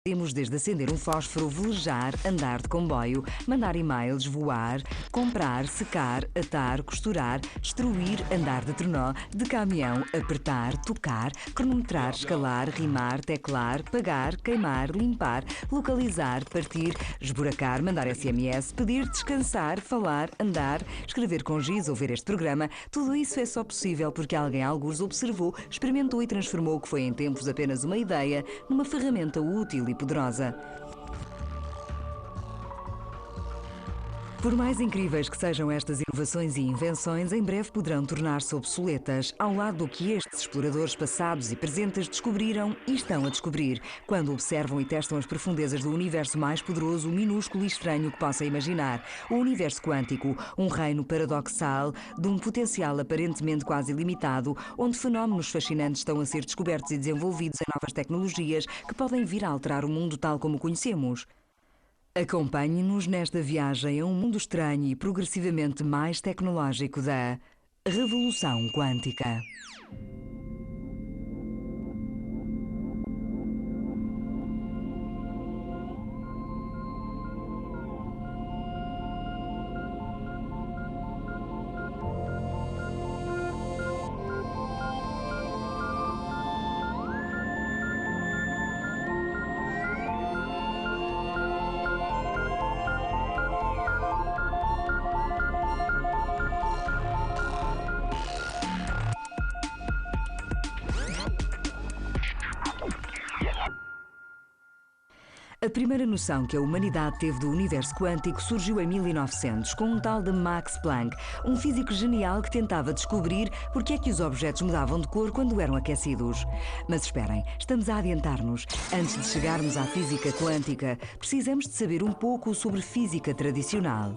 Temos desde acender um fósforo, velejar, andar de comboio, mandar e-mails, voar, comprar, secar, atar, costurar, destruir, andar de trenó, de caminhão, apertar, tocar, cronometrar, escalar, rimar, teclar, pagar, queimar, limpar, localizar, partir, esburacar, mandar SMS, pedir, descansar, falar, andar, escrever com giz ou ver este programa. Tudo isso é só possível porque alguém algures observou, experimentou e transformou o que foi em tempos apenas uma ideia numa ferramenta útil e poderosa. Por mais incríveis que sejam estas inovações e invenções, em breve poderão tornar-se obsoletas, ao lado do que estes exploradores passados e presentes descobriram e estão a descobrir, quando observam e testam as profundezas do universo mais poderoso, minúsculo e estranho que possa imaginar. O universo quântico, um reino paradoxal, de um potencial aparentemente quase ilimitado, onde fenómenos fascinantes estão a ser descobertos e desenvolvidos em novas tecnologias que podem vir a alterar o mundo tal como o conhecemos. Acompanhe-nos nesta viagem a um mundo estranho e progressivamente mais tecnológico da Revolução Quântica. A primeira noção que a humanidade teve do universo quântico surgiu em 1900, com um tal de Max Planck, um físico genial que tentava descobrir porque é que os objetos mudavam de cor quando eram aquecidos. Mas esperem, estamos a adiantar-nos. Antes de chegarmos à física quântica, precisamos de saber um pouco sobre física tradicional.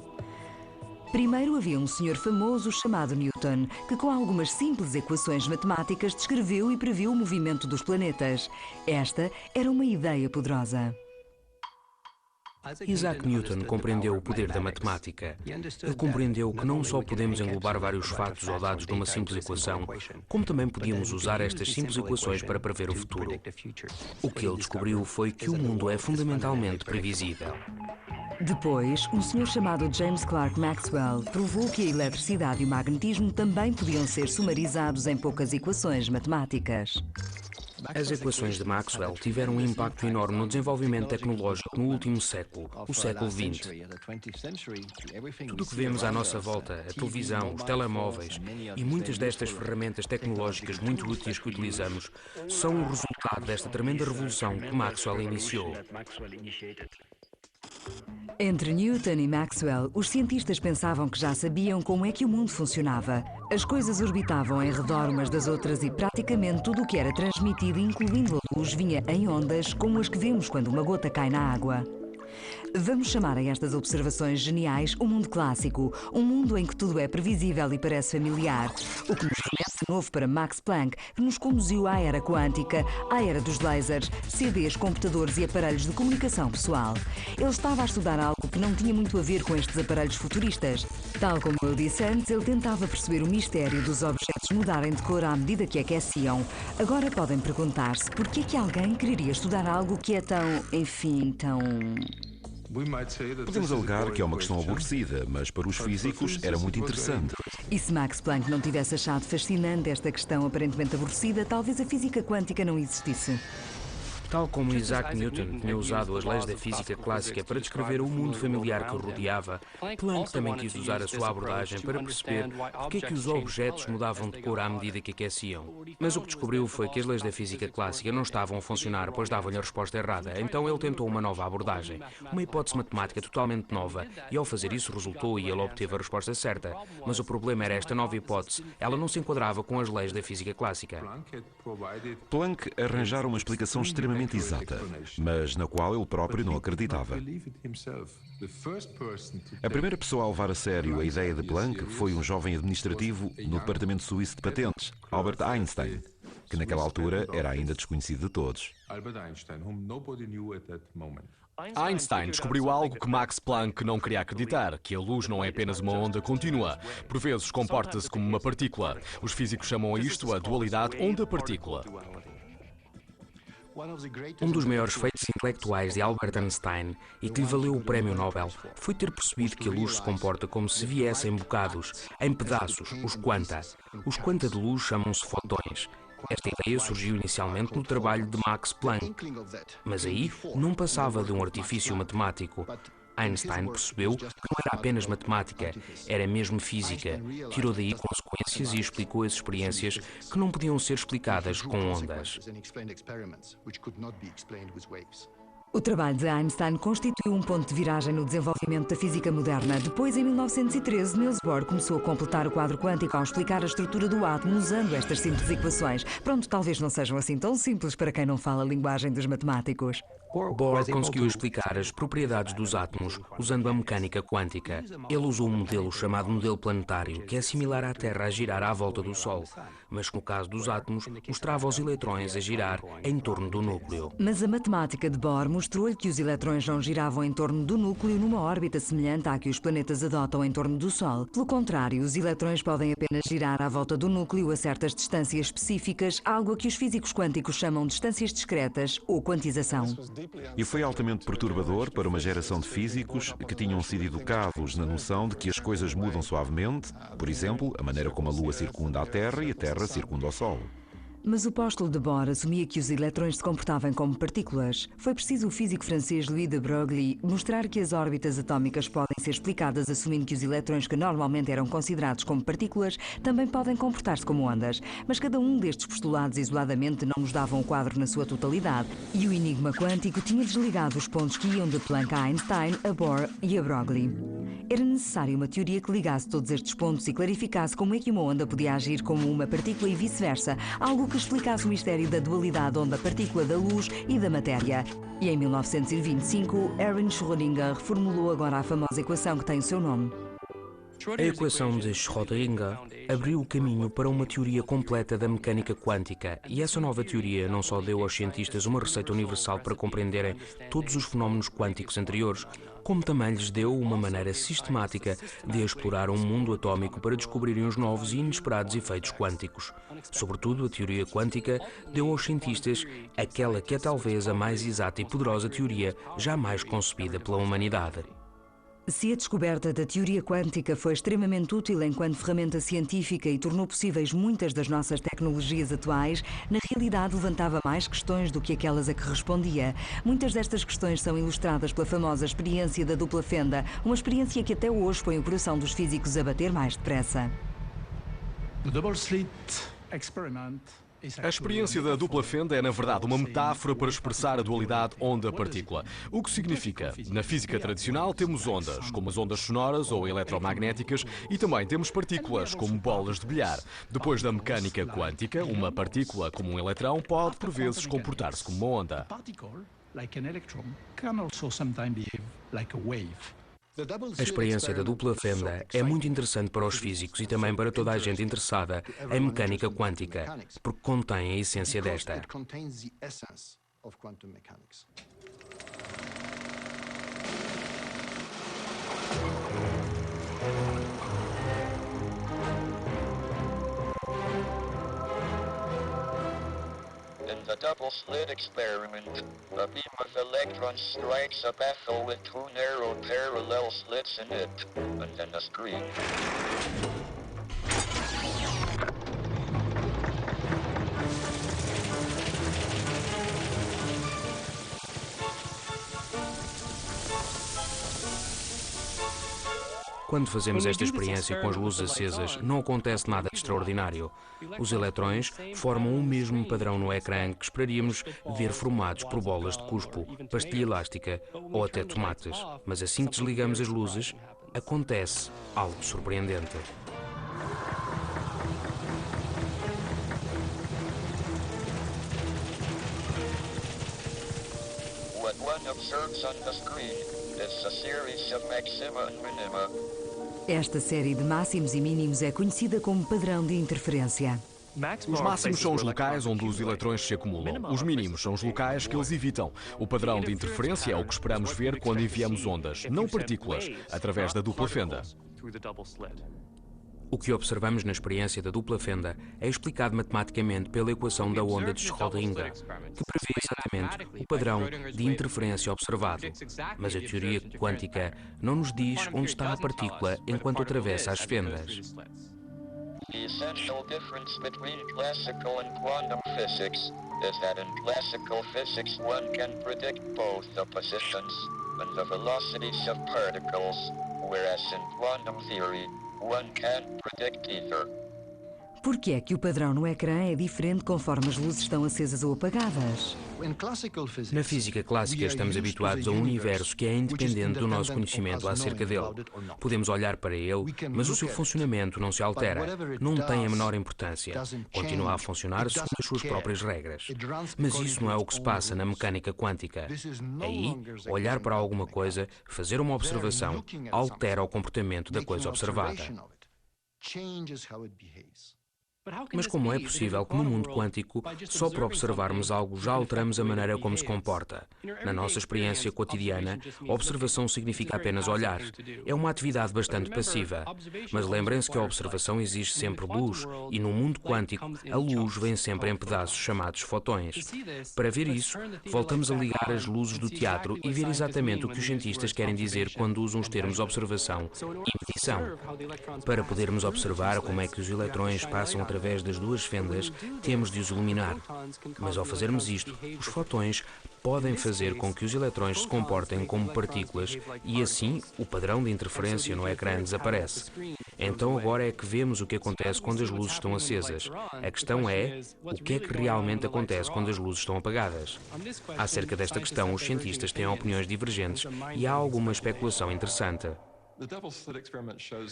Primeiro havia um senhor famoso chamado Newton, que com algumas simples equações matemáticas descreveu e previu o movimento dos planetas. Esta era uma ideia poderosa. Isaac Newton compreendeu o poder da matemática. Ele compreendeu que não só podemos englobar vários fatos ou dados numa simples equação, como também podíamos usar estas simples equações para prever o futuro. O que ele descobriu foi que o mundo é fundamentalmente previsível. Depois, um senhor chamado James Clerk Maxwell provou que a eletricidade e o magnetismo também podiam ser sumarizados em poucas equações matemáticas. As equações de Maxwell tiveram um impacto enorme no desenvolvimento tecnológico no último século, o século XX. Tudo o que vemos à nossa volta, a televisão, os telemóveis e muitas destas ferramentas tecnológicas muito úteis que utilizamos, são o resultado desta tremenda revolução que Maxwell iniciou. Entre Newton e Maxwell, os cientistas pensavam que já sabiam como é que o mundo funcionava. As coisas orbitavam em redor umas das outras e praticamente tudo o que era transmitido, incluindo a luz, vinha em ondas como as que vemos quando uma gota cai na água. Vamos chamar a estas observações geniais o mundo clássico, um mundo em que tudo é previsível e parece familiar. O que nos remete de novo para Max Planck, que nos conduziu à era quântica, à era dos lasers, CDs, computadores e aparelhos de comunicação pessoal. Ele estava a estudar algo que não tinha muito a ver com estes aparelhos futuristas. Tal como eu disse antes, ele tentava perceber o mistério dos objetos mudarem de cor à medida que aqueciam. Agora podem perguntar-se por que é que alguém quereria estudar algo que é tão, enfim, tão... Podemos alegar que é uma questão aborrecida, mas para os físicos era muito interessante. E se Max Planck não tivesse achado fascinante esta questão aparentemente aborrecida, talvez a física quântica não existisse. Tal como Isaac Newton tinha usado as leis da física clássica para descrever o mundo familiar que o rodeava, Planck também quis usar a sua abordagem para perceber porque é que os objetos mudavam de cor à medida que aqueciam. Mas o que descobriu foi que as leis da física clássica não estavam a funcionar, pois davam-lhe a resposta errada. Então ele tentou uma nova abordagem, uma hipótese matemática totalmente nova, e ao fazer isso resultou e ele obteve a resposta certa. Mas o problema era esta nova hipótese, ela não se enquadrava com as leis da física clássica. Planck arranjara uma explicação extremamente exata, mas na qual ele próprio não acreditava. A primeira pessoa a levar a sério a ideia de Planck foi um jovem administrativo no Departamento Suíço de Patentes, Albert Einstein, que naquela altura era ainda desconhecido de todos. Einstein descobriu algo que Max Planck não queria acreditar, que a luz não é apenas uma onda contínua. Por vezes comporta-se como uma partícula. Os físicos chamam a isto a dualidade onda-partícula. Um dos maiores feitos intelectuais de Albert Einstein e que lhe valeu o Prémio Nobel foi ter percebido que a luz se comporta como se viesse em bocados, em pedaços, os quanta. Os quanta de luz chamam-se fotões. Esta ideia surgiu inicialmente no trabalho de Max Planck, mas aí não passava de um artifício matemático. Einstein percebeu que não era apenas matemática, era mesmo física. Tirou daí consequências e explicou as experiências que não podiam ser explicadas com ondas. O trabalho de Einstein constituiu um ponto de viragem no desenvolvimento da física moderna. Depois, em 1913, Niels Bohr começou a completar o quadro quântico ao explicar a estrutura do átomo usando estas simples equações. Pronto, talvez não sejam assim tão simples para quem não fala a linguagem dos matemáticos. Bohr conseguiu explicar as propriedades dos átomos usando a mecânica quântica. Ele usou um modelo chamado modelo planetário, que é similar à Terra a girar à volta do Sol, mas no caso dos átomos, mostrava os eletrões a girar em torno do núcleo. Mas a matemática de Bohr mostrou-lhe que os eletrões não giravam em torno do núcleo numa órbita semelhante à que os planetas adotam em torno do Sol. Pelo contrário, os eletrões podem apenas girar à volta do núcleo a certas distâncias específicas, algo a que os físicos quânticos chamam de distâncias discretas ou quantização. E foi altamente perturbador para uma geração de físicos que tinham sido educados na noção de que as coisas mudam suavemente, por exemplo, a maneira como a Lua circunda a Terra e a Terra circunda o Sol. Mas o póstulo de Bohr assumia que os eletrões se comportavam como partículas. Foi preciso o físico francês Louis de Broglie mostrar que as órbitas atómicas podem ser explicadas assumindo que os eletrões que normalmente eram considerados como partículas também podem comportar-se como ondas. Mas cada um destes postulados isoladamente não nos davam o quadro na sua totalidade. E o enigma quântico tinha desligado os pontos que iam de Planck a Einstein, a Bohr e a Broglie. Era necessário uma teoria que ligasse todos estes pontos e clarificasse como é que uma onda podia agir como uma partícula e vice-versa, algo que explicasse o mistério da dualidade onda-partícula da luz e da matéria. E em 1925, Erwin Schrödinger reformulou agora a famosa equação que tem o seu nome. A equação de Schrödinger abriu o caminho para uma teoria completa da mecânica quântica, e essa nova teoria não só deu aos cientistas uma receita universal para compreenderem todos os fenómenos quânticos anteriores, como também lhes deu uma maneira sistemática de explorar um mundo atómico para descobrirem os novos e inesperados efeitos quânticos. Sobretudo, a teoria quântica deu aos cientistas aquela que é talvez a mais exata e poderosa teoria jamais concebida pela humanidade. Se a descoberta da teoria quântica foi extremamente útil enquanto ferramenta científica e tornou possíveis muitas das nossas tecnologias atuais, na realidade levantava mais questões do que aquelas a que respondia. Muitas destas questões são ilustradas pela famosa experiência da dupla fenda, uma experiência que até hoje põe o coração dos físicos a bater mais depressa. A experiência da dupla fenda é, na verdade, uma metáfora para expressar a dualidade onda-partícula. O que significa? Na física tradicional temos ondas, como as ondas sonoras ou eletromagnéticas, e também temos partículas, como bolas de bilhar. Depois da mecânica quântica, uma partícula, como um eletrão, pode, por vezes, comportar-se como uma onda. A experiência da dupla fenda é muito interessante para os físicos e também para toda a gente interessada em mecânica quântica, porque contém a essência desta. In the double-slit experiment, a beam of electrons strikes a baffle with two narrow parallel slits in it, and then a screen. Quando fazemos esta experiência com as luzes acesas, não acontece nada de extraordinário. Os eletrões formam o mesmo padrão no ecrã que esperaríamos ver formados por bolas de cuspo, pastilha elástica ou até tomates. Mas assim que desligamos as luzes, acontece algo surpreendente. What one observes on the screen is a series of maxima and minima. Esta série de máximos e mínimos é conhecida como padrão de interferência. Os máximos são os locais onde os eletrões se acumulam. Os mínimos são os locais que eles evitam. O padrão de interferência é o que esperamos ver quando enviamos ondas, não partículas, através da dupla fenda. O que observamos na experiência da dupla fenda é explicado matematicamente pela equação da onda de Schrödinger, que prevê exatamente o padrão de interferência observado. Mas a teoria quântica não nos diz onde está a partícula enquanto atravessa as fendas. The essential difference between classical and quantum physics is that in classical physics one can predict both the positions and the velocities of particles, whereas in quantum theory one can't predict either. Por que é que o padrão no ecrã é diferente conforme as luzes estão acesas ou apagadas? Na física clássica estamos habituados a um universo que é independente do nosso conhecimento acerca dele. Podemos olhar para ele, mas o seu funcionamento não se altera, não tem a menor importância. Continua a funcionar segundo as suas próprias regras. Mas isso não é o que se passa na mecânica quântica. Aí, olhar para alguma coisa, fazer uma observação, altera o comportamento da coisa observada. Mas como é possível que no mundo quântico, só por observarmos algo já alteramos a maneira como se comporta? Na nossa experiência cotidiana, observação significa apenas olhar. É uma atividade bastante passiva. Mas lembrem-se que a observação exige sempre luz, e no mundo quântico, a luz vem sempre em pedaços chamados fotões. Para ver isso, voltamos a ligar as luzes do teatro e ver exatamente o que os cientistas querem dizer quando usam os termos observação e medição. Para podermos observar como é que os eletrões passam através das duas fendas, temos de os iluminar. Mas ao fazermos isto, os fotões podem fazer com que os eletrões se comportem como partículas e assim o padrão de interferência no ecrã desaparece. Então agora é que vemos o que acontece quando as luzes estão acesas. A questão é, o que é que realmente acontece quando as luzes estão apagadas? Acerca desta questão, os cientistas têm opiniões divergentes e há alguma especulação interessante.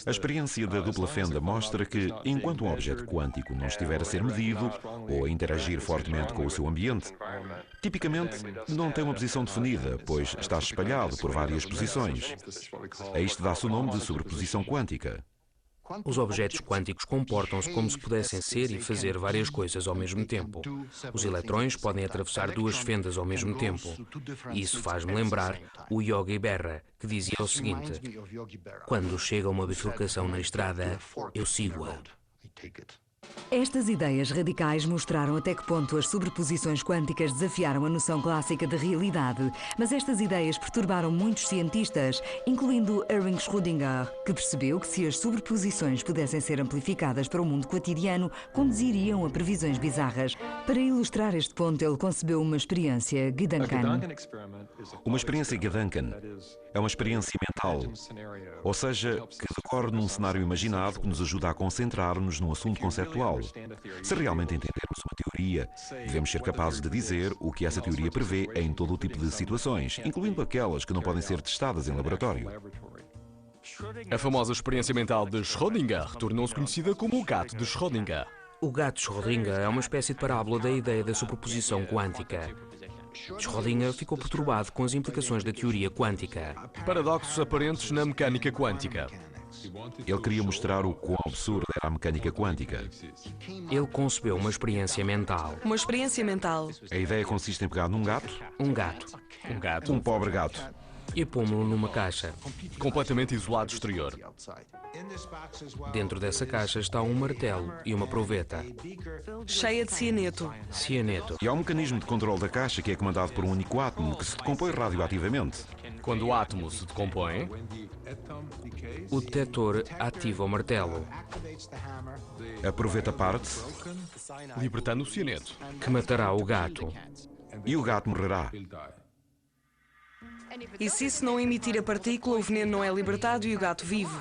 A experiência da dupla fenda mostra que, enquanto um objeto quântico não estiver a ser medido ou a interagir fortemente com o seu ambiente, tipicamente não tem uma posição definida, pois está espalhado por várias posições. A isto dá-se o nome de sobreposição quântica. Os objetos quânticos comportam-se como se pudessem ser e fazer várias coisas ao mesmo tempo. Os eletrões podem atravessar duas fendas ao mesmo tempo. Isso faz-me lembrar o Yogi Berra, que dizia o seguinte: quando chega uma bifurcação na estrada, eu sigo-a. Estas ideias radicais mostraram até que ponto as sobreposições quânticas desafiaram a noção clássica de realidade, mas estas ideias perturbaram muitos cientistas, incluindo Erwin Schrödinger, que percebeu que se as sobreposições pudessem ser amplificadas para o mundo cotidiano, conduziriam a previsões bizarras. Para ilustrar este ponto, ele concebeu uma experiência Gedanken. Uma experiência Gedanken é uma experiência mental, ou seja, que decorre num cenário imaginado que nos ajuda a concentrar-nos num assunto conceptual. Se realmente entendermos uma teoria, devemos ser capazes de dizer o que essa teoria prevê em todo o tipo de situações, incluindo aquelas que não podem ser testadas em laboratório. A famosa experiência mental de Schrödinger tornou-se conhecida como o gato de Schrödinger. O gato de Schrödinger é uma espécie de parábola da ideia da sobreposição quântica. Schrödinger ficou perturbado com as implicações da teoria quântica. Paradoxos aparentes na mecânica quântica. Ele queria mostrar o quão absurda era a mecânica quântica. Ele concebeu uma experiência mental. Uma experiência mental. A ideia consiste em pegar num gato, Um pobre gato, e pô-lo numa caixa. Completamente isolado do exterior. Dentro dessa caixa está um martelo e uma proveta. Cheia de cianeto. Cianeto. e há um mecanismo de controle da caixa que é comandado por um único átomo que se decompõe radioativamente. Quando o átomo se decompõe, O detector ativa o martelo, A proveta parte-se libertando o cianeto. que matará o gato. e o gato morrerá. E se isso não emitir a partícula, o veneno não é libertado e o gato vive.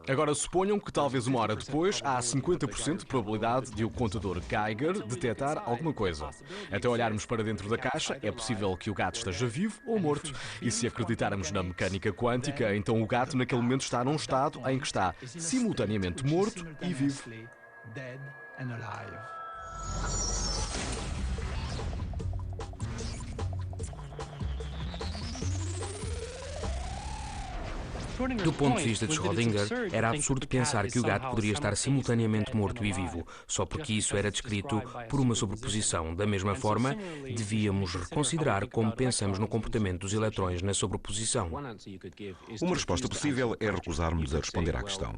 Agora suponham que talvez uma hora depois há 50% de probabilidade de o contador Geiger detectar alguma coisa. Até olharmos para dentro da caixa, é possível que o gato esteja vivo ou morto. E se acreditarmos na mecânica quântica, então o gato naquele momento está num estado em que está simultaneamente morto e vivo. Do ponto de vista de Schrödinger, era absurdo pensar que o gato poderia estar simultaneamente morto e vivo, só porque isso era descrito por uma sobreposição. Da mesma forma, devíamos reconsiderar como pensamos no comportamento dos eletrões na sobreposição. Uma resposta possível é recusarmos a responder à questão.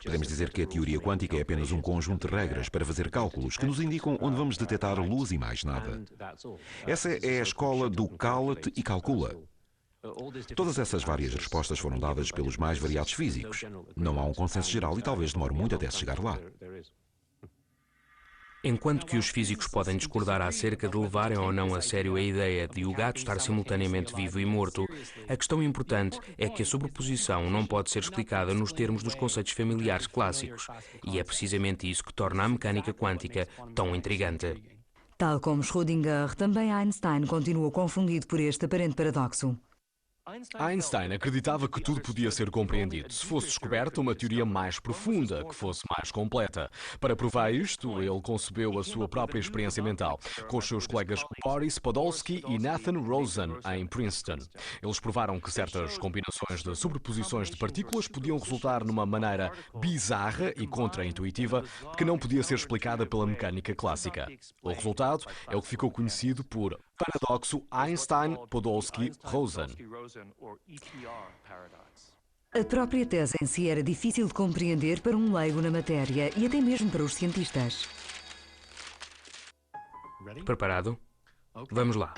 Podemos dizer que a teoria quântica é apenas um conjunto de regras para fazer cálculos que nos indicam onde vamos detectar luz e mais nada. Essa é a escola do cala-te e calcula. Todas essas várias respostas foram dadas pelos mais variados físicos. Não há um consenso geral e talvez demore muito até se chegar lá. Enquanto que os físicos podem discordar acerca de levarem ou não a sério a ideia de o gato estar simultaneamente vivo e morto, a questão importante é que a sobreposição não pode ser explicada nos termos dos conceitos familiares clássicos. E é precisamente isso que torna a mecânica quântica tão intrigante. Tal como Schrödinger, também Einstein continuou confundido por este aparente paradoxo. Einstein acreditava que tudo podia ser compreendido se fosse descoberta uma teoria mais profunda, que fosse mais completa. Para provar isto, ele concebeu a sua própria experiência mental, com os seus colegas Boris Podolsky e Nathan Rosen, em Princeton. Eles provaram que certas combinações de sobreposições de partículas podiam resultar numa maneira bizarra e contra-intuitiva que não podia ser explicada pela mecânica clássica. O resultado é o que ficou conhecido por paradoxo Einstein-Podolsky-Rosen. A própria tese em si era difícil de compreender para um leigo na matéria e até mesmo para os cientistas. Preparado? Vamos lá.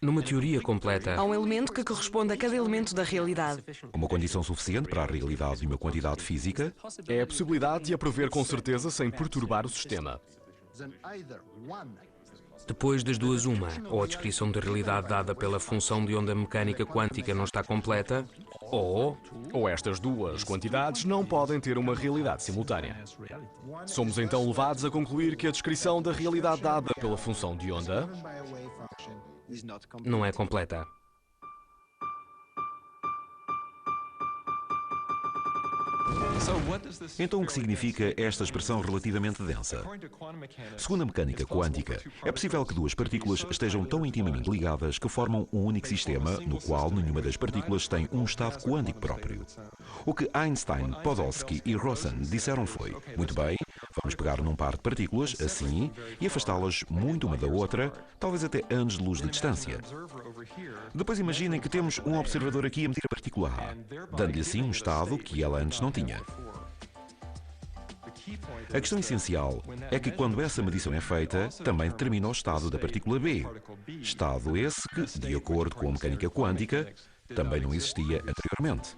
Numa teoria completa, Há um elemento que corresponde a cada elemento da realidade. Uma condição suficiente para a realidade de uma quantidade física É a possibilidade de a prever com certeza sem perturbar o sistema. depois das duas uma, ou a descrição da realidade dada pela função de onda mecânica quântica não está completa, ou Estas duas quantidades não podem ter uma realidade simultânea. Somos então levados a concluir que a descrição da realidade dada pela função de onda não é completa. Então, o que significa esta expressão relativamente densa? Segundo a mecânica quântica, é possível que duas partículas estejam tão intimamente ligadas que formam um único sistema no qual nenhuma das partículas tem um estado quântico próprio. O que Einstein, Podolsky e Rosen disseram foi: muito bem, vamos pegar num par de partículas, assim, e afastá-las muito uma da outra, talvez até anos de luz de distância. Depois imaginem que temos um observador aqui a medir a partícula A, dando-lhe assim um estado que ela antes não tinha. A questão essencial é que quando essa medição é feita, também determina o estado da partícula B. Estado esse que, de acordo com a mecânica quântica, também não existia anteriormente.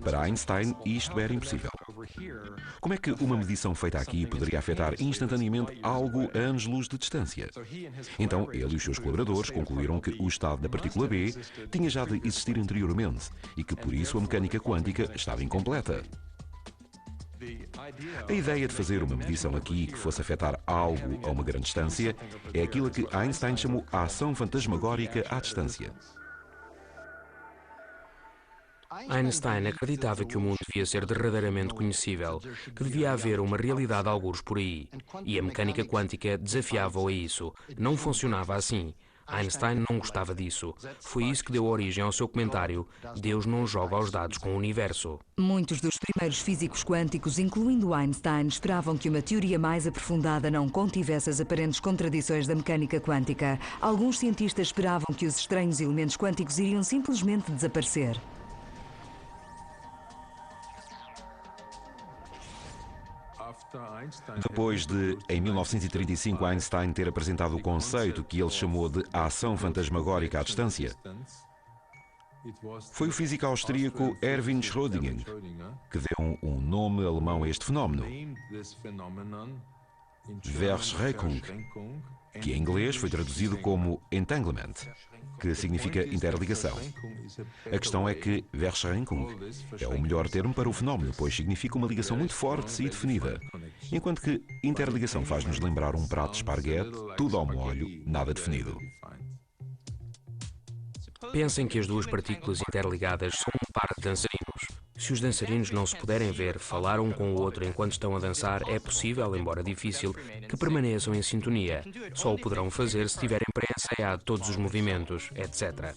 Para Einstein, isto era impossível. Como é que uma medição feita aqui poderia afetar instantaneamente algo a anos-luz de distância? Então, ele e os seus colaboradores concluíram que o estado da partícula B tinha já de existir anteriormente e que, por isso, a mecânica quântica estava incompleta. A ideia de fazer uma medição aqui que fosse afetar algo a uma grande distância é aquilo que Einstein chamou a ação fantasmagórica à distância. Einstein acreditava que o mundo devia ser derradeiramente conhecível, que devia haver uma realidade algures por aí, e a mecânica quântica desafiava-o a isso. Não funcionava assim. Einstein não gostava disso. Foi isso que deu origem ao seu comentário: Deus não joga aos dados com o universo. Muitos dos primeiros físicos quânticos, incluindo Einstein, esperavam que uma teoria mais aprofundada não contivesse as aparentes contradições da mecânica quântica. Alguns cientistas esperavam que os estranhos elementos quânticos iriam simplesmente desaparecer. Depois de, em 1935, Einstein ter apresentado o conceito que ele chamou de ação fantasmagórica à distância, foi o físico austríaco Erwin Schrödinger que deu um nome alemão a este fenómeno: Verschränkung, que em inglês foi traduzido como entanglement, que significa interligação. A questão é que Verschränkung é o melhor termo para o fenómeno, pois significa uma ligação muito forte e definida, enquanto que interligação faz-nos lembrar um prato de esparguete, tudo ao molho, nada definido. Pensem que as duas partículas interligadas são um par de dançarinos. Se os dançarinos não se puderem ver, falar um com o outro enquanto estão a dançar, é possível, embora difícil, que permaneçam em sintonia. Só o poderão fazer se tiverem pré-ensaiado todos os movimentos, etc.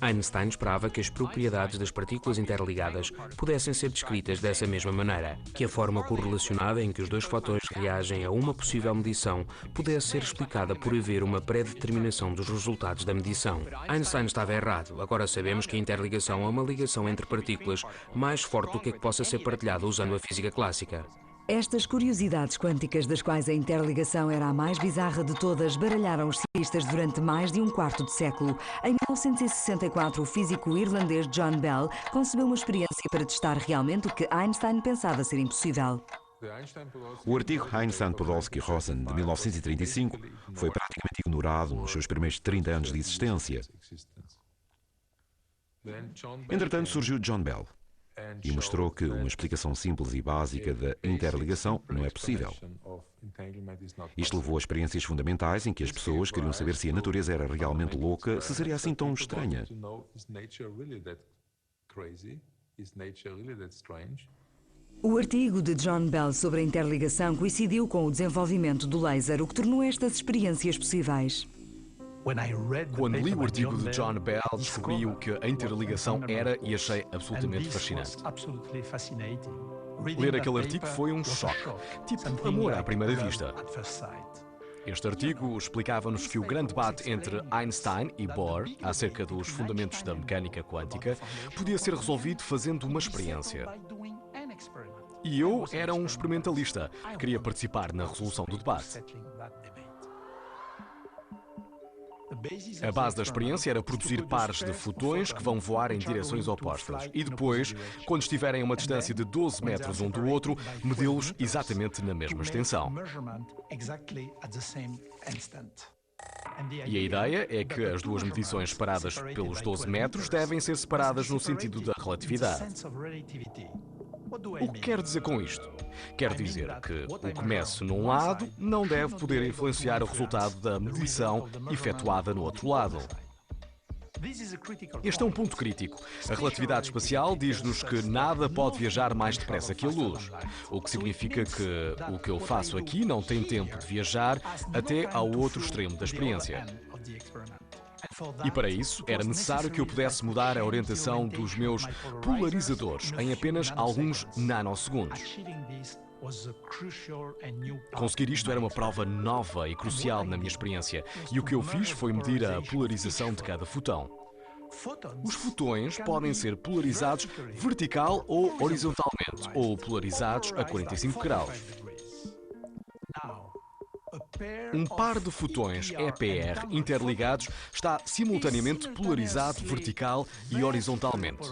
Einstein esperava que as propriedades das partículas interligadas pudessem ser descritas dessa mesma maneira, que a forma correlacionada em que os dois fotões reagem a uma possível medição pudesse ser explicada por haver uma pré-determinação dos resultados da medição. Einstein estava errado. Agora sabemos que a interligação é uma ligação entre partículas mais forte do que possa ser partilhada usando a física clássica. Estas curiosidades quânticas, das quais a interligação era a mais bizarra de todas, baralharam os cientistas durante mais de um quarto de século. Em 1964, o físico irlandês John Bell concebeu uma experiência para testar realmente o que Einstein pensava ser impossível. O artigo Einstein-Podolsky-Rosen de 1935 foi praticamente ignorado nos seus primeiros 30 anos de existência. Entretanto, surgiu John Bell e mostrou que uma explicação simples e básica da interligação não é possível. Isto levou a experiências fundamentais em que as pessoas queriam saber se a natureza era realmente louca, se seria assim tão estranha. O artigo de John Bell sobre a interligação coincidiu com o desenvolvimento do laser, o que tornou estas experiências possíveis. Quando li o artigo de John Bell, descobri o que a interligação era e achei absolutamente fascinante. Ler aquele artigo foi um choque, tipo amor à primeira vista. Este artigo explicava-nos que o grande debate entre Einstein e Bohr acerca dos fundamentos da mecânica quântica podia ser resolvido fazendo uma experiência. E eu era um experimentalista, queria participar na resolução do debate. A base da experiência era produzir pares de fotões que vão voar em direções opostas e depois, quando estiverem a uma distância de 12 metros um do outro, medi-los exatamente na mesma extensão. E a ideia é que as duas medições separadas pelos 12 metros devem ser separadas no sentido da relatividade. O que quero dizer com isto? Quero dizer que o que meço num lado não deve poder influenciar o resultado da medição efetuada no outro lado. Este é um ponto crítico. A relatividade espacial diz-nos que nada pode viajar mais depressa que a luz, o que significa que o que eu faço aqui não tem tempo de viajar até ao outro extremo da experiência. E para isso, era necessário que eu pudesse mudar a orientação dos meus polarizadores em apenas alguns nanosegundos. Conseguir isto era uma prova nova e crucial na minha experiência, e o que eu fiz foi medir a polarização de cada fotão. Os fotões podem ser polarizados vertical ou horizontalmente, ou polarizados a 45 graus. Um par de fotões EPR interligados está simultaneamente polarizado vertical e horizontalmente.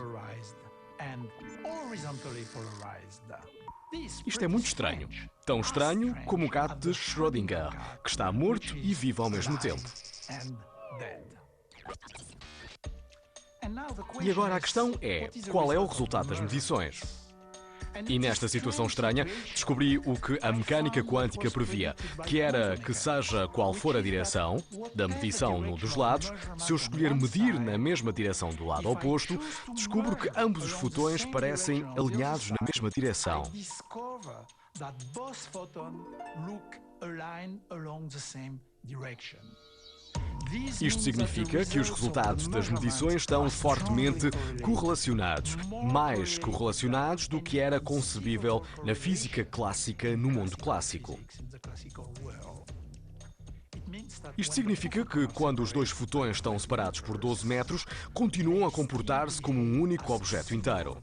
Isto é muito estranho. Tão estranho como o gato de Schrödinger, que está morto e vivo ao mesmo tempo. E agora a questão é, qual é o resultado das medições? E nesta situação estranha, descobri o que a mecânica quântica previa, que era que seja qual for a direção da medição num dos lados, se eu escolher medir na mesma direção do lado oposto, descubro que ambos os fotões parecem alinhados na mesma direção. Isto significa que os resultados das medições estão fortemente correlacionados, mais correlacionados do que era concebível na física clássica no mundo clássico. Isto significa que, quando os dois fotões estão separados por 12 metros, continuam a comportar-se como um único objeto inteiro.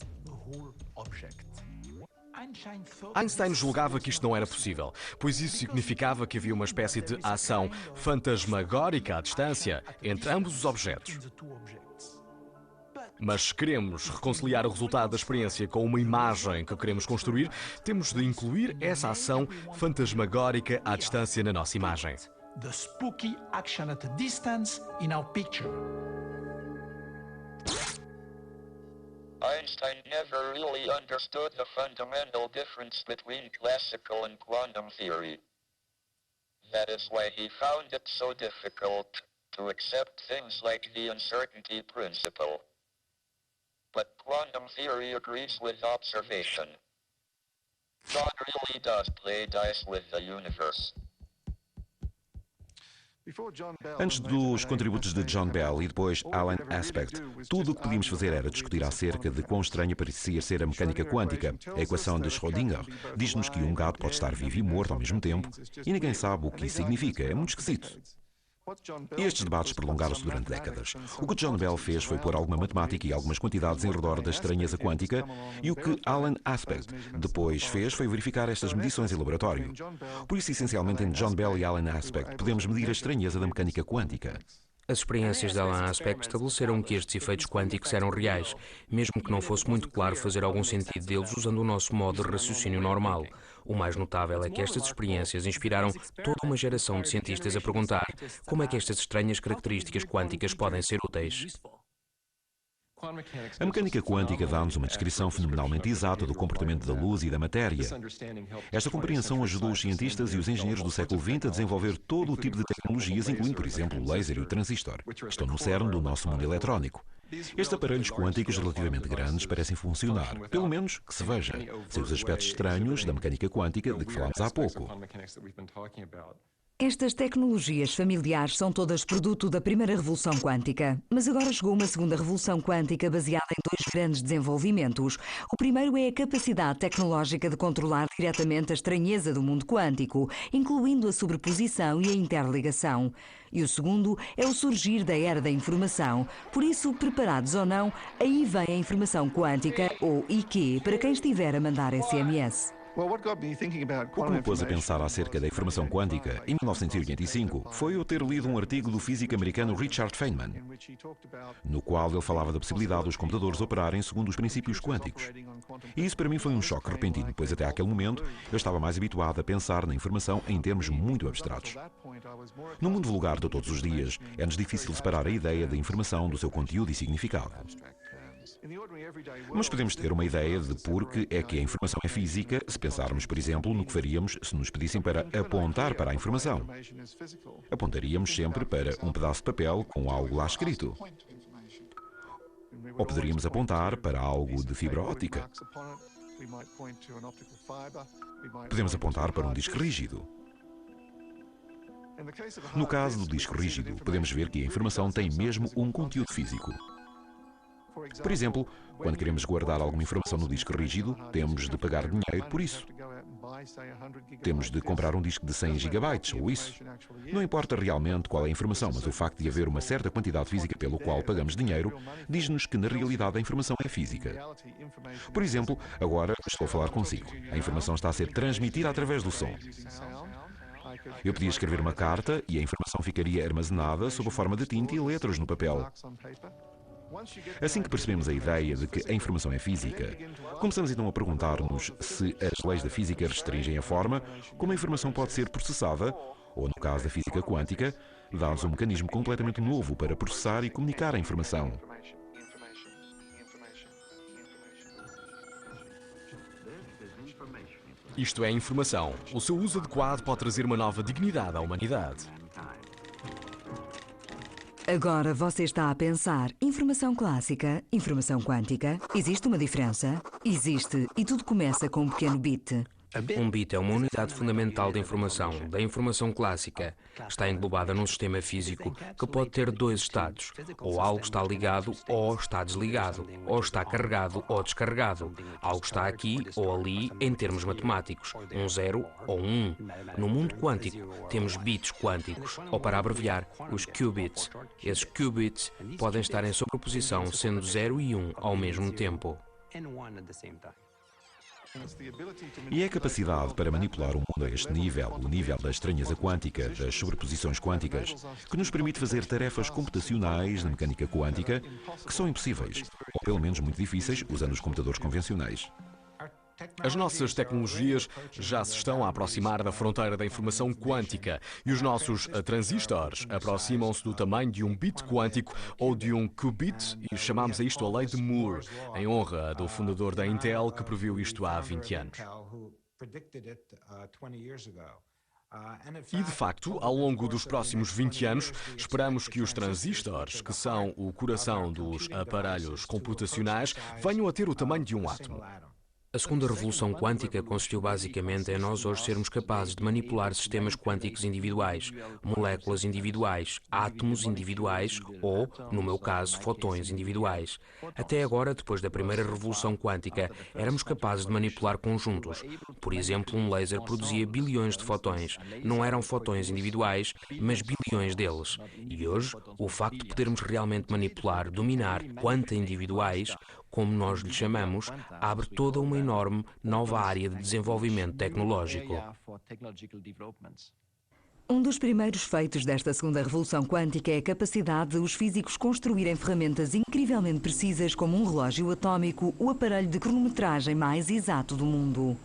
Einstein julgava que isto não era possível, pois isso significava que havia uma espécie de ação fantasmagórica à distância entre ambos os objetos. Mas se queremos reconciliar o resultado da experiência com uma imagem que queremos construir, temos de incluir essa ação fantasmagórica à distância na nossa imagem. The spooky action at a distance in our picture. Einstein never really understood the fundamental difference between classical and quantum theory. That is why he found it so difficult to accept things like the uncertainty principle. but quantum theory agrees with observation. God really does play dice with the universe. Antes dos contributos de John Bell e depois Alan Aspect, tudo o que podíamos fazer era discutir acerca de quão estranha parecia ser a mecânica quântica. A equação de Schrödinger diz-nos que um gato pode estar vivo e morto ao mesmo tempo e ninguém sabe o que isso significa. É muito esquisito. E estes debates prolongaram-se durante décadas. O que John Bell fez foi pôr alguma matemática e algumas quantidades em redor da estranheza quântica, e o que Alan Aspect depois fez foi verificar estas medições em laboratório. Por isso, essencialmente, entre John Bell e Alan Aspect, podemos medir a estranheza da mecânica quântica. As experiências de Alan Aspect estabeleceram que estes efeitos quânticos eram reais, mesmo que não fosse muito claro fazer algum sentido deles usando o nosso modo de raciocínio normal. O mais notável é que estas experiências inspiraram toda uma geração de cientistas a perguntar como é que estas estranhas características quânticas podem ser úteis. A mecânica quântica dá-nos uma descrição fenomenalmente exata do comportamento da luz e da matéria. Esta compreensão ajudou os cientistas e os engenheiros do século XX a desenvolver todo o tipo de tecnologias, incluindo, por exemplo, o laser e o transistor, que estão no cerne do nosso mundo eletrónico. Estes aparelhos quânticos relativamente grandes parecem funcionar, pelo menos que se veja, sem os aspectos estranhos da mecânica quântica de que falámos há pouco. Estas tecnologias familiares são todas produto da primeira revolução quântica, mas agora chegou uma segunda revolução quântica baseada em dois grandes desenvolvimentos. O primeiro é a capacidade tecnológica de controlar diretamente a estranheza do mundo quântico, incluindo a sobreposição e a interligação. E o segundo é o surgir da era da informação. Por isso, preparados ou não, aí vem a informação quântica, ou IQ, para quem estiver a mandar SMS. O que me pôs a pensar acerca da informação quântica, em 1985, foi eu ter lido um artigo do físico americano Richard Feynman, no qual ele falava da possibilidade dos computadores operarem segundo os princípios quânticos. E isso para mim foi um choque repentino, pois até aquele momento eu estava mais habituado a pensar na informação em termos muito abstratos. No mundo vulgar de todos os dias, é-nos difícil separar a ideia da informação do seu conteúdo e significado. Mas podemos ter uma ideia de por que é que a informação é física se pensarmos, por exemplo, no que faríamos se nos pedissem para apontar para a informação. Apontaríamos sempre para um pedaço de papel com algo lá escrito. Ou poderíamos apontar para algo de fibra óptica. Podemos apontar para um disco rígido. No caso do disco rígido, podemos ver que a informação tem mesmo um conteúdo físico. Por exemplo, quando queremos guardar alguma informação no disco rígido, temos de pagar dinheiro por isso. Temos de comprar um disco de 100 GB ou isso. Não importa realmente qual é a informação, mas o facto de haver uma certa quantidade física pelo qual pagamos dinheiro diz-nos que na realidade a informação é física. Por exemplo, agora estou a falar consigo. A informação está a ser transmitida através do som. Eu podia escrever uma carta e a informação ficaria armazenada sob a forma de tinta e letras no papel. Assim que percebemos a ideia de que a informação é física, começamos então a perguntar-nos se as leis da física restringem a forma como a informação pode ser processada, ou, no caso da física quântica, dá-nos um mecanismo completamente novo para processar e comunicar a informação. Isto é informação. O seu uso adequado pode trazer uma nova dignidade à humanidade. Agora você está a pensar, informação clássica, informação quântica, existe uma diferença? Existe, e tudo começa com um pequeno bit. Um bit é uma unidade fundamental da informação clássica. Está englobada num sistema físico que pode ter dois estados. Ou algo está ligado ou está desligado. Ou está carregado ou descarregado. Algo está aqui ou ali em termos matemáticos. Um 0 ou um 1. No mundo quântico, temos bits quânticos, ou para abreviar, os qubits. Esses qubits podem estar em sobreposição, sendo 0 e 1 ao mesmo tempo. E é a capacidade para manipular o mundo a este nível, o nível da estranheza quântica, das sobreposições quânticas, que nos permite fazer tarefas computacionais na mecânica quântica que são impossíveis, ou pelo menos muito difíceis, usando os computadores convencionais. As nossas tecnologias já se estão a aproximar da fronteira da informação quântica e os nossos transistores aproximam-se do tamanho de um bit quântico ou de um qubit e chamamos a isto a lei de Moore, em honra do fundador da Intel que previu isto há 20 anos. E, de facto, ao longo dos próximos 20 anos, esperamos que os transistores, que são o coração dos aparelhos computacionais, venham a ter o tamanho de um átomo. A segunda revolução quântica consistiu basicamente em nós hoje sermos capazes de manipular sistemas quânticos individuais, moléculas individuais, átomos individuais ou, no meu caso, fotões individuais. Até agora, depois da primeira revolução quântica, éramos capazes de manipular conjuntos. Por exemplo, um laser produzia bilhões de fotões. Não eram fotões individuais, mas bilhões deles. E hoje, o facto de podermos realmente manipular, dominar quanta individuais, como nós lhe chamamos, abre toda uma enorme nova área de desenvolvimento tecnológico. Um dos primeiros feitos desta segunda revolução quântica é a capacidade de os físicos construírem ferramentas incrivelmente precisas como um relógio atómico, o aparelho de cronometragem mais exato do mundo.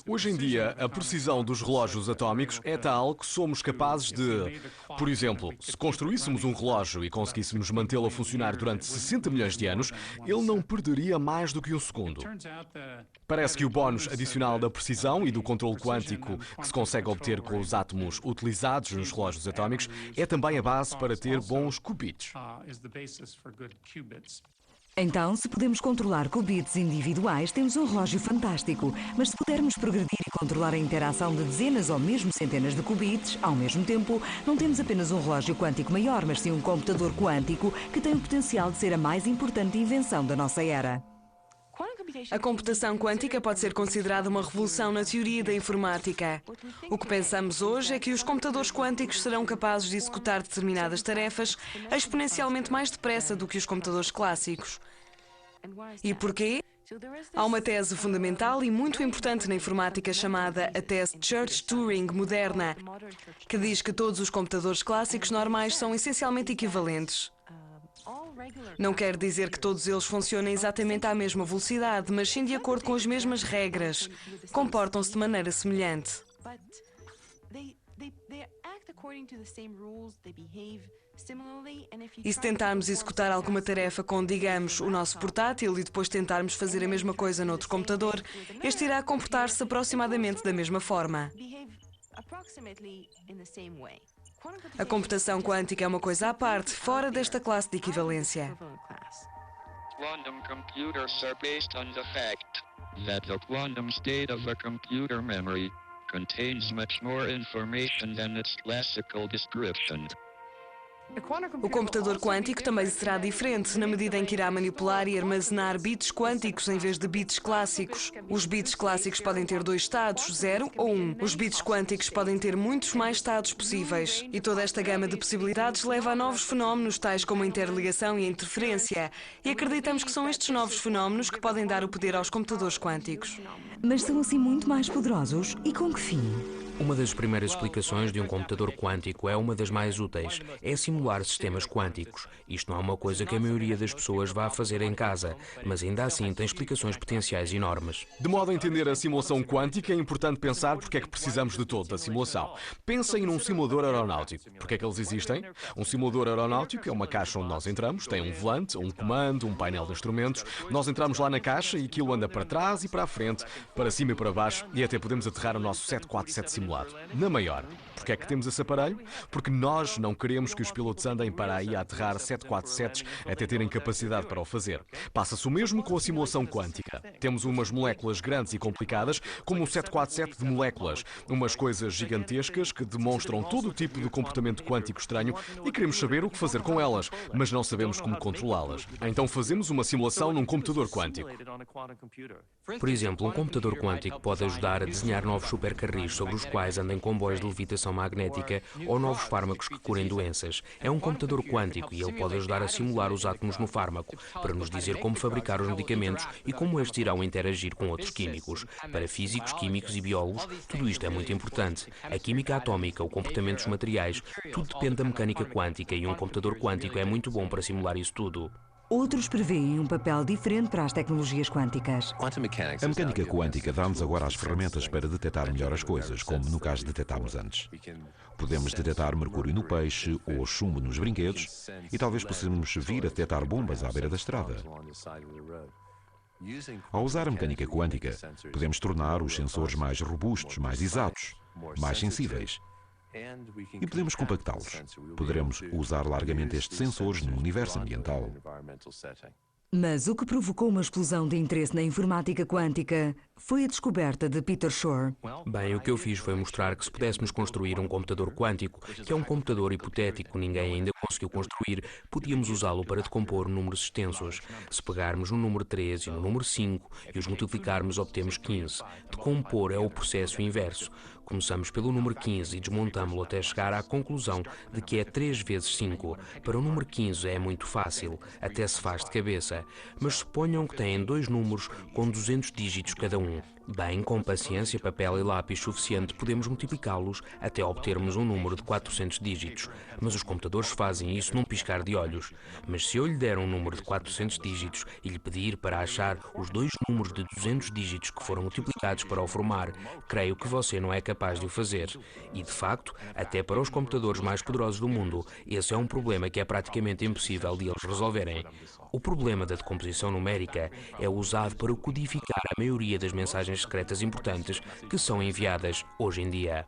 Hoje em dia, a precisão dos relógios atómicos é tal que somos capazes de, por exemplo, se construíssemos um relógio e conseguíssemos mantê-lo a funcionar durante 60 milhões de anos, ele não perderia mais do que um segundo. Parece que o bónus adicional da precisão e do controle quântico que se consegue obter com os átomos utilizados nos relógios atómicos é também a base para ter bons qubits. Então, se podemos controlar qubits individuais, temos um relógio fantástico. Mas se pudermos progredir e controlar a interação de dezenas ou mesmo centenas de qubits, ao mesmo tempo, não temos apenas um relógio quântico maior, mas sim um computador quântico que tem o potencial de ser a mais importante invenção da nossa era. A computação quântica pode ser considerada uma revolução na teoria da informática. O que pensamos hoje é que os computadores quânticos serão capazes de executar determinadas tarefas exponencialmente mais depressa do que os computadores clássicos. E porquê? Há uma tese fundamental e muito importante na informática chamada a tese Church-Turing moderna, que diz que todos os computadores clássicos normais são essencialmente equivalentes. Não quer dizer que todos eles funcionem exatamente à mesma velocidade, mas sim de acordo com as mesmas regras. Comportam-se de maneira semelhante. E se tentarmos executar alguma tarefa com, digamos, o nosso portátil e depois tentarmos fazer a mesma coisa noutro computador, este irá comportar-se aproximadamente da mesma forma. A computação quântica é uma coisa à parte, fora desta classe de equivalência. Quantum computers are based on the fact that the quantum state of a computer memory contains much more information than its classical description. O computador quântico também será diferente, na medida em que irá manipular e armazenar bits quânticos em vez de bits clássicos. Os bits clássicos podem ter 2 estados, 0 ou 1. Os bits quânticos podem ter muitos mais estados possíveis. E toda esta gama de possibilidades leva a novos fenómenos, tais como a interligação e a interferência. E acreditamos que são estes novos fenómenos que podem dar o poder aos computadores quânticos. Mas são assim muito mais poderosos? E com que fim? Uma das primeiras explicações de um computador quântico é uma das mais úteis, é simular sistemas quânticos. Isto não é uma coisa que a maioria das pessoas vá fazer em casa, mas ainda assim tem explicações potenciais enormes. De modo a entender a simulação quântica, é importante pensar porque é que precisamos de toda a simulação. Pensem num simulador aeronáutico. Porque é que eles existem? Um simulador aeronáutico é uma caixa onde nós entramos, tem um volante, um comando, um painel de instrumentos. Nós entramos lá na caixa e aquilo anda para trás e para a frente, para cima e para baixo, e até podemos aterrar o nosso 747 simulado. Na maior. Porque é que temos esse aparelho? Porque nós não queremos que os pilotos andem para aí a aterrar 747s até terem capacidade para o fazer. Passa-se o mesmo com a simulação quântica. Temos umas moléculas grandes e complicadas, como o 747 de moléculas, umas coisas gigantescas que demonstram todo o tipo de comportamento quântico estranho e queremos saber o que fazer com elas, mas não sabemos como controlá-las. Então fazemos uma simulação num computador quântico. Por exemplo, um computador quântico pode ajudar a desenhar novos supercarris sobre os quais andem comboios de levitação magnética ou novos fármacos que curem doenças. É um computador quântico e ele pode ajudar a simular os átomos no fármaco, para nos dizer como fabricar os medicamentos e como estes irão interagir com outros químicos. Para físicos, químicos e biólogos, tudo isto é muito importante. A química atómica, o comportamento dos materiais, tudo depende da mecânica quântica e um computador quântico é muito bom para simular isso tudo. Outros prevêem um papel diferente para as tecnologias quânticas. A mecânica quântica dá-nos agora as ferramentas para detectar melhor as coisas, como no caso detectámos antes. Podemos detectar mercúrio no peixe ou chumbo nos brinquedos e talvez possamos vir a detectar bombas à beira da estrada. Ao usar a mecânica quântica, podemos tornar os sensores mais robustos, mais exatos, mais sensíveis. E podemos compactá-los. Poderemos usar largamente estes sensores no universo ambiental. Mas o que provocou uma explosão de interesse na informática quântica foi a descoberta de Peter Shor. Bem, o que eu fiz foi mostrar que se pudéssemos construir um computador quântico, que é um computador hipotético, ninguém ainda conseguiu construir, podíamos usá-lo para decompor números extensos. Se pegarmos no número 3 e no número 5 e os multiplicarmos, obtemos 15. Decompor é o processo inverso. Começamos pelo número 15 e desmontamos-lo até chegar à conclusão de que é 3 vezes 5. Para o número 15 é muito fácil, até se faz de cabeça. Mas suponham que têm dois números com 200 dígitos cada um. Bem, com paciência, papel e lápis suficiente, podemos multiplicá-los até obtermos um número de 400 dígitos. Mas os computadores fazem isso num piscar de olhos. Mas se eu lhe der um número de 400 dígitos e lhe pedir para achar os dois números de 200 dígitos que foram multiplicados para o formar, creio que você não é capaz de o fazer. E, de facto, até para os computadores mais poderosos do mundo, esse é um problema que é praticamente impossível de eles resolverem. O problema da decomposição numérica é usado para codificar a maioria das mensagens secretas importantes que são enviadas hoje em dia.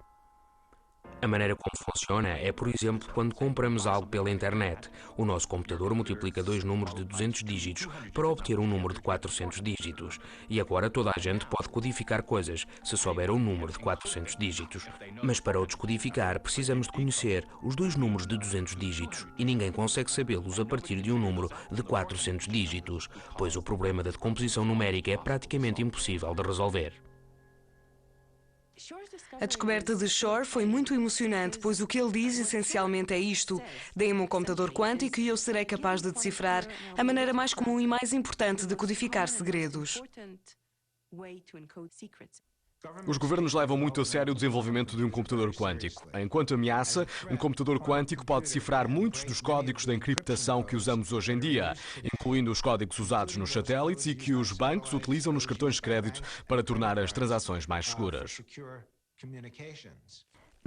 A maneira como funciona é, por exemplo, quando compramos algo pela internet. O nosso computador multiplica dois números de 200 dígitos para obter um número de 400 dígitos. E agora toda a gente pode codificar coisas se souber o número de 400 dígitos. Mas para o descodificar precisamos de conhecer os dois números de 200 dígitos e ninguém consegue sabê-los a partir de um número de 400 dígitos, pois o problema da decomposição numérica é praticamente impossível de resolver. A descoberta de Shor foi muito emocionante, pois o que ele diz essencialmente é isto: deem-me um computador quântico e eu serei capaz de decifrar a maneira mais comum e mais importante de codificar segredos. Os governos levam muito a sério o desenvolvimento de um computador quântico. Enquanto ameaça, um computador quântico pode decifrar muitos dos códigos da encriptação que usamos hoje em dia, incluindo os códigos usados nos satélites e que os bancos utilizam nos cartões de crédito para tornar as transações mais seguras.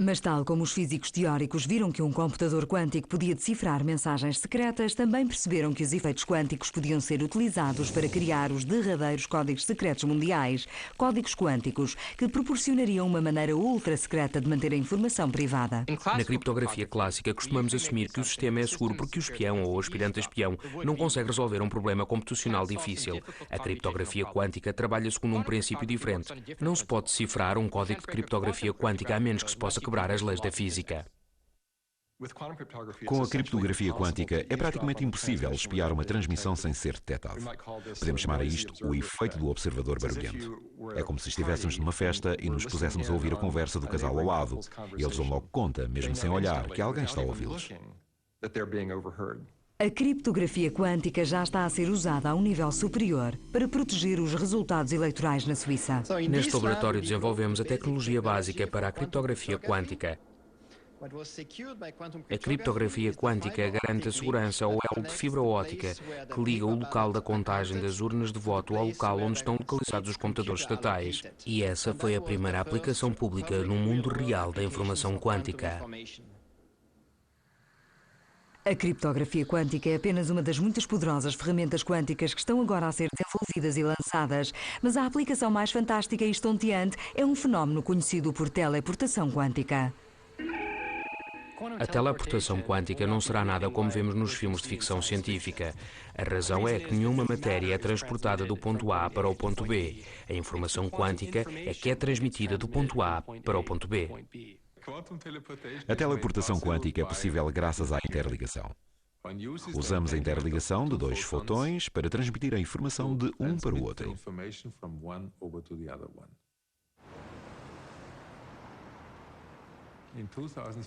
Mas tal como os físicos teóricos viram que um computador quântico podia decifrar mensagens secretas, também perceberam que os efeitos quânticos podiam ser utilizados para criar os derradeiros códigos secretos mundiais, códigos quânticos, que proporcionariam uma maneira ultra secreta de manter a informação privada. Na criptografia clássica, costumamos assumir que o sistema é seguro porque o espião ou o aspirante a espião não consegue resolver um problema computacional difícil. A criptografia quântica trabalha segundo um princípio diferente. Não se pode decifrar um código de criptografia quântica a menos que se possa quebrar as leis da física. Com a criptografia quântica, é praticamente impossível espiar uma transmissão sem ser detectado. Podemos chamar a isto o efeito do observador barulhento. É como se estivéssemos numa festa e nos puséssemos a ouvir a conversa do casal ao lado. Eles dão logo conta, mesmo sem olhar, que alguém está a ouvi-los. A criptografia quântica já está a ser usada a um nível superior para proteger os resultados eleitorais na Suíça. Neste laboratório desenvolvemos a tecnologia básica para a criptografia quântica. A criptografia quântica garante a segurança ao elo de fibra óptica que liga o local da contagem das urnas de voto ao local onde estão localizados os computadores estatais. E essa foi a primeira aplicação pública no mundo real da informação quântica. A criptografia quântica é apenas uma das muitas poderosas ferramentas quânticas que estão agora a ser desenvolvidas e lançadas, mas a aplicação mais fantástica e estonteante é um fenómeno conhecido por teleportação quântica. A teleportação quântica não será nada como vemos nos filmes de ficção científica. A razão é que nenhuma matéria é transportada do ponto A para o ponto B. A informação quântica é que é transmitida do ponto A para o ponto B. A teleportação quântica é possível graças à interligação. Usamos a interligação de dois fotões para transmitir a informação de um para o outro.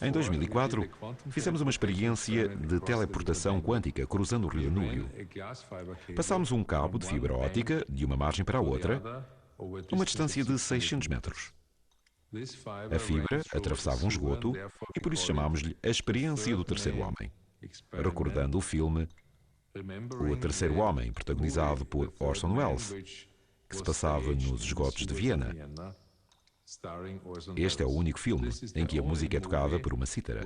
Em 2004, fizemos uma experiência de teleportação quântica cruzando o rio Danúbio. Passámos um cabo de fibra óptica de uma margem para a outra, a uma distância de 600 metros. A fibra atravessava um esgoto e por isso chamámos-lhe a experiência do terceiro homem, recordando o filme O Terceiro Homem, protagonizado por Orson Welles, que se passava nos esgotos de Viena. Este é o único filme em que a música é tocada por uma cítara.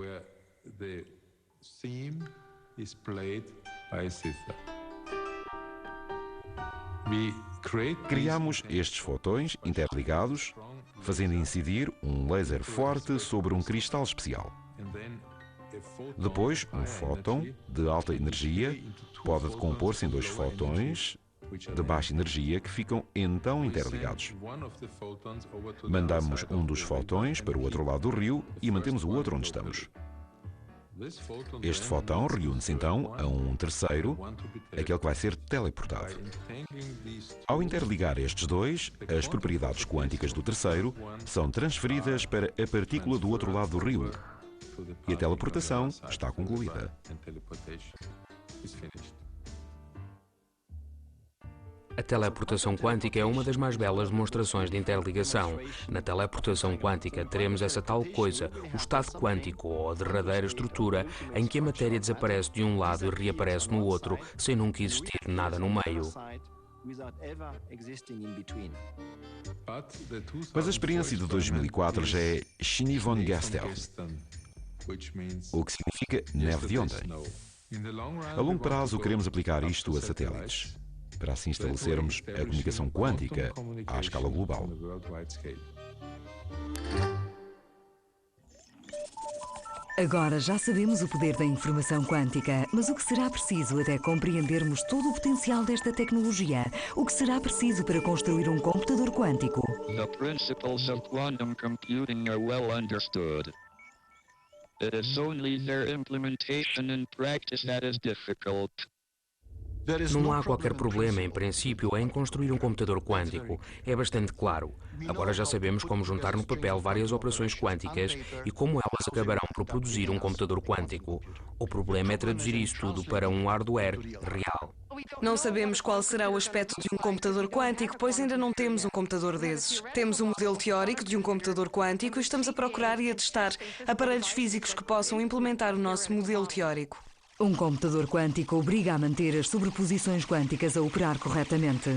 Criamos estes fotões interligados, fazendo incidir um laser forte sobre um cristal especial. Depois, um fóton de alta energia pode decompor-se em 2 fótons de baixa energia que ficam então interligados. Mandamos um dos fótons para o outro lado do rio e mantemos o outro onde estamos. Este fóton reúne-se então a um terceiro, aquele que vai ser teleportado. Ao interligar estes dois, as propriedades quânticas do terceiro são transferidas para a partícula do outro lado do rio e a teleportação está concluída. A teleportação quântica é uma das mais belas demonstrações de interligação. Na teleportação quântica teremos essa tal coisa, o estado quântico ou a derradeira estrutura em que a matéria desaparece de um lado e reaparece no outro, sem nunca existir nada no meio. Mas a experiência de 2004 já é Schnee von Gestel, o que significa neve de ontem. A longo prazo queremos aplicar isto a satélites, para assim estabelecermos a comunicação quântica à escala global. Agora já sabemos o poder da informação quântica, mas o que será preciso até compreendermos todo o potencial desta tecnologia? O que será preciso para construir um computador quântico? The principles of quantum computing are well understood. It is only their implementation in practice that is difficult. Não há qualquer problema, em princípio, em construir um computador quântico. É bastante claro. Agora já sabemos como juntar no papel várias operações quânticas e como elas acabarão por produzir um computador quântico. O problema é traduzir isso tudo para um hardware real. Não sabemos qual será o aspecto de um computador quântico, pois ainda não temos um computador desses. Temos um modelo teórico de um computador quântico e estamos a procurar e a testar aparelhos físicos que possam implementar o nosso modelo teórico. Um computador quântico obriga a manter as sobreposições quânticas a operar corretamente.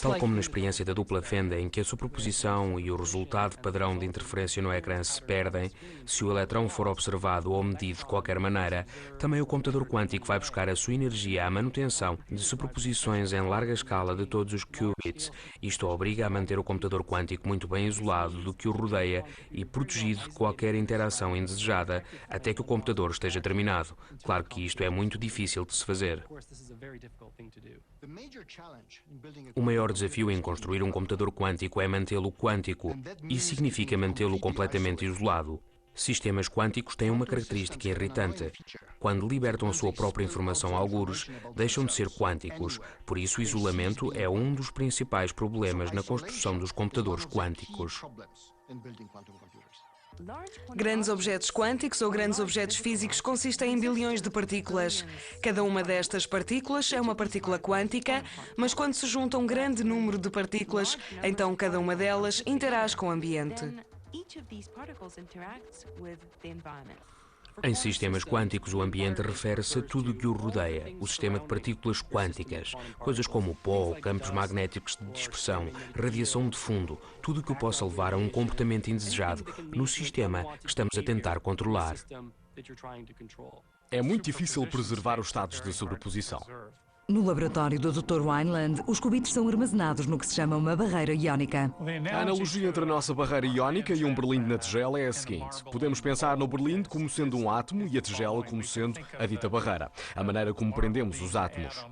Tal como na experiência da dupla fenda, em que a superposição e o resultado padrão de interferência no ecrã se perdem, se o eletrão for observado ou medido de qualquer maneira, também o computador quântico vai buscar a sua energia à manutenção de superposições em larga escala de todos os qubits. Isto obriga a manter o computador quântico muito bem isolado do que o rodeia e protegido de qualquer interação indesejada, até que o computador esteja terminado. Claro que isto é muito difícil de se fazer. O maior desafio em construir um computador quântico é mantê-lo quântico. Isso significa mantê-lo completamente isolado. Sistemas quânticos têm uma característica irritante. Quando libertam a sua própria informação a algures, deixam de ser quânticos. Por isso, o isolamento é um dos principais problemas na construção dos computadores quânticos. Grandes objetos quânticos ou grandes objetos físicos consistem em bilhões de partículas. Cada uma destas partículas é uma partícula quântica, mas quando se junta um grande número de partículas, então cada uma delas interage com o ambiente. Em sistemas quânticos, o ambiente refere-se a tudo o que o rodeia, o sistema de partículas quânticas, coisas como pó, campos magnéticos de dispersão, radiação de fundo, tudo o que o possa levar a um comportamento indesejado no sistema que estamos a tentar controlar. É muito difícil preservar os estados de sobreposição. No laboratório do Dr. Wineland, os qubits são armazenados no que se chama uma barreira iónica. A analogia entre a nossa barreira iónica e um berlinde na tigela é a seguinte. Podemos pensar no berlinde como sendo um átomo e a tigela como sendo a dita barreira. A maneira como prendemos os átomos.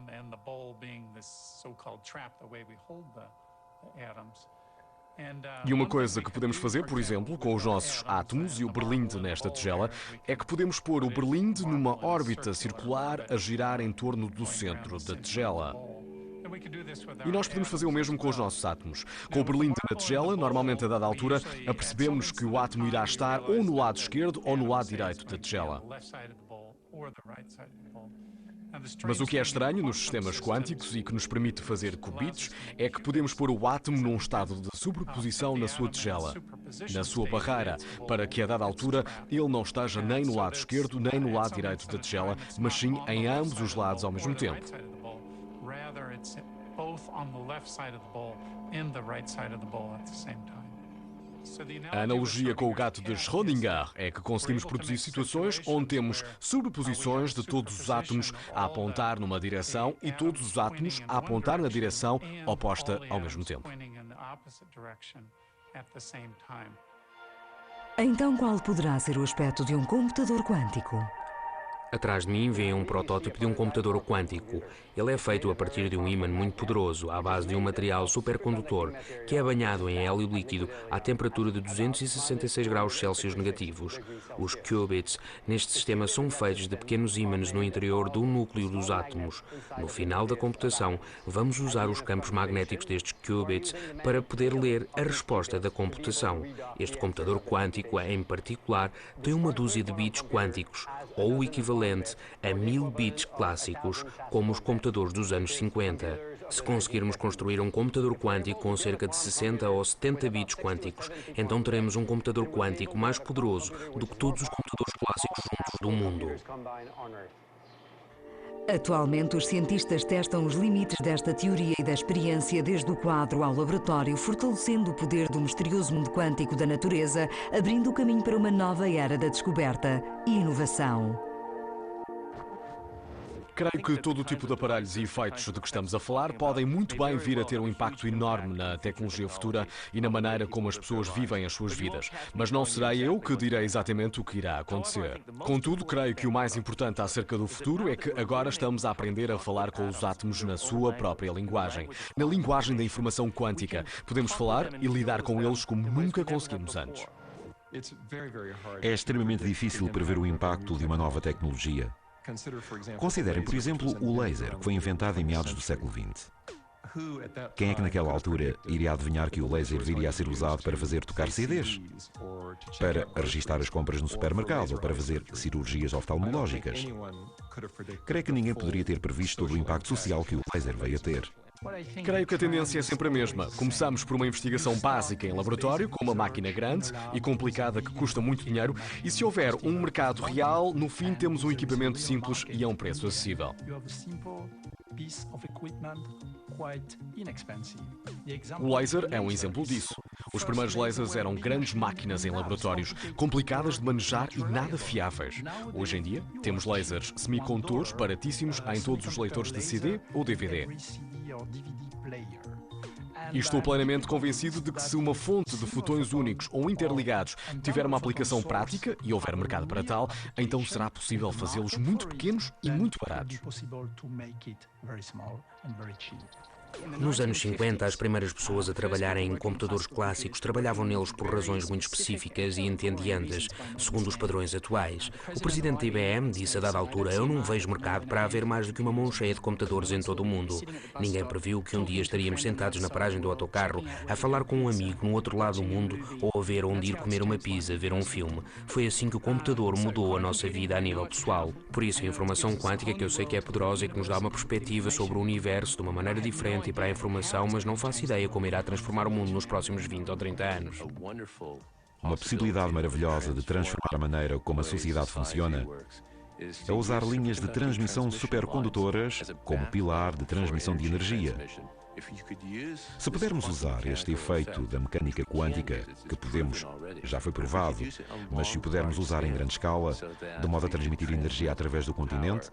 E uma coisa que podemos fazer, por exemplo, com os nossos átomos e o berlinde nesta tigela, é que podemos pôr o berlinde numa órbita circular a girar em torno do centro da tigela. E nós podemos fazer o mesmo com os nossos átomos. Com o berlinde na tigela, normalmente a dada altura, apercebemos que o átomo irá estar ou no lado esquerdo ou no lado direito da tigela. Mas o que é estranho nos sistemas quânticos e que nos permite fazer qubits é que podemos pôr o átomo num estado de superposição na sua tigela, na sua barreira, para que a dada altura ele não esteja nem no lado esquerdo nem no lado direito da tigela, mas sim em ambos os lados ao mesmo tempo. A analogia com o gato de Schrödinger é que conseguimos produzir situações onde temos sobreposições de todos os átomos a apontar numa direção e todos os átomos a apontar na direção oposta ao mesmo tempo. Então, qual poderá ser o aspecto de um computador quântico? Atrás de mim vê um protótipo de um computador quântico. Ele é feito a partir de um ímã muito poderoso, à base de um material supercondutor, que é banhado em hélio líquido à temperatura de 266 graus Celsius negativos. Os qubits neste sistema são feitos de pequenos ímãs no interior do núcleo dos átomos. No final da computação, vamos usar os campos magnéticos destes qubits para poder ler a resposta da computação. Este computador quântico, em particular, tem uma dúzia de bits quânticos, ou o equivalente a 1000 bits clássicos, como os computadores dos anos 50. Se conseguirmos construir um computador quântico com cerca de 60 ou 70 bits quânticos, então teremos um computador quântico mais poderoso do que todos os computadores clássicos juntos do mundo. Atualmente, os cientistas testam os limites desta teoria e da experiência desde o quadro ao laboratório, fortalecendo o poder do misterioso mundo quântico da natureza, abrindo o caminho para uma nova era da descoberta e inovação. Creio que todo o tipo de aparelhos e efeitos de que estamos a falar podem muito bem vir a ter um impacto enorme na tecnologia futura e na maneira como as pessoas vivem as suas vidas. Mas não serei eu que direi exatamente o que irá acontecer. Contudo, creio que o mais importante acerca do futuro é que agora estamos a aprender a falar com os átomos na sua própria linguagem. Na linguagem da informação quântica, podemos falar e lidar com eles como nunca conseguimos antes. É extremamente difícil prever o impacto de uma nova tecnologia. Considerem, por exemplo, o laser, que foi inventado em meados do século XX. Quem é que naquela altura iria adivinhar que o laser viria a ser usado para fazer tocar CDs? Para registar as compras no supermercado ou para fazer cirurgias oftalmológicas? Creio que ninguém poderia ter previsto todo o impacto social que o laser veio a ter. Creio que a tendência é sempre a mesma. Começamos por uma investigação básica em laboratório, com uma máquina grande e complicada que custa muito dinheiro, e se houver um mercado real, no fim temos um equipamento simples e a um preço acessível. O laser é um exemplo disso. Os primeiros lasers eram grandes máquinas em laboratórios, complicadas de manejar e nada fiáveis. Hoje em dia, temos lasers semicondutores baratíssimos em todos os leitores de CD ou DVD. E estou plenamente convencido de que se uma fonte de fotões únicos ou interligados tiver uma aplicação prática e houver mercado para tal, então será possível fazê-los muito pequenos e muito baratos. Nos anos 50, as primeiras pessoas a trabalharem em computadores clássicos trabalhavam neles por razões muito específicas e entendiantes, segundo os padrões atuais. O presidente da IBM disse a dada altura: "Eu não vejo mercado para haver mais do que uma mão cheia de computadores em todo o mundo." Ninguém previu que um dia estaríamos sentados na paragem do autocarro a falar com um amigo no outro lado do mundo ou a ver onde ir comer uma pizza, ver um filme. Foi assim que o computador mudou a nossa vida a nível pessoal. Por isso, a informação quântica, que eu sei que é poderosa e que nos dá uma perspectiva sobre o universo de uma maneira diferente e para a informação, mas não faço ideia como irá transformar o mundo nos próximos 20 ou 30 anos. Uma possibilidade maravilhosa de transformar a maneira como a sociedade funciona é usar linhas de transmissão supercondutoras como pilar de transmissão de energia. Se pudermos usar este efeito da mecânica quântica, que podemos, já foi provado, mas se o pudermos usar em grande escala, de modo a transmitir energia através do continente,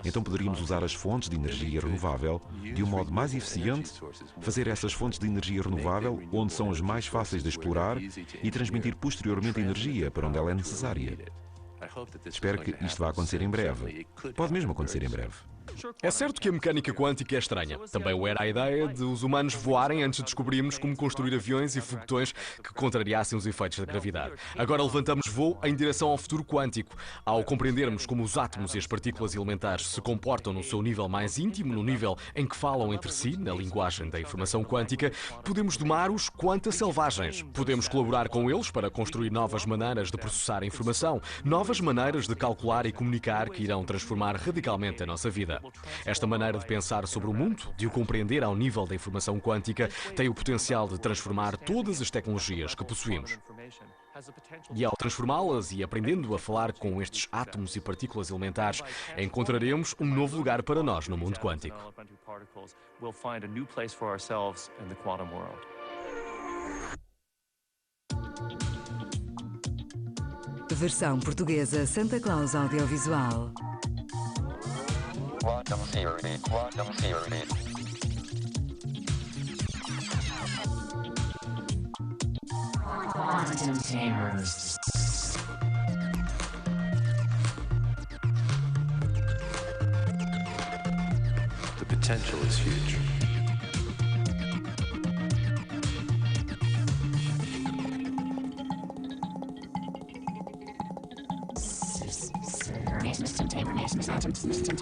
então poderíamos usar as fontes de energia renovável de um modo mais eficiente, fazer essas fontes de energia renovável onde são as mais fáceis de explorar e transmitir posteriormente energia para onde ela é necessária. Espero que isto vá acontecer em breve. Pode mesmo acontecer em breve. É certo que a mecânica quântica é estranha. Também o era a ideia de os humanos voarem antes de descobrirmos como construir aviões e foguetões que contrariassem os efeitos da gravidade. Agora levantamos voo em direção ao futuro quântico. Ao compreendermos como os átomos e as partículas elementares se comportam no seu nível mais íntimo, no nível em que falam entre si, na linguagem da informação quântica, podemos domar-os quanto a selvagens. Podemos colaborar com eles para construir novas maneiras de processar a informação, novas maneiras de calcular e comunicar que irão transformar radicalmente a nossa vida. Esta maneira de pensar sobre o mundo, de o compreender ao nível da informação quântica, tem o potencial de transformar todas as tecnologias que possuímos. E ao transformá-las e aprendendo a falar com estes átomos e partículas elementares, encontraremos um novo lugar para nós no mundo quântico. Versão portuguesa Santa Claus Audiovisual. Quantum theory, quantum theory. Quantum terrors. The potential is huge. System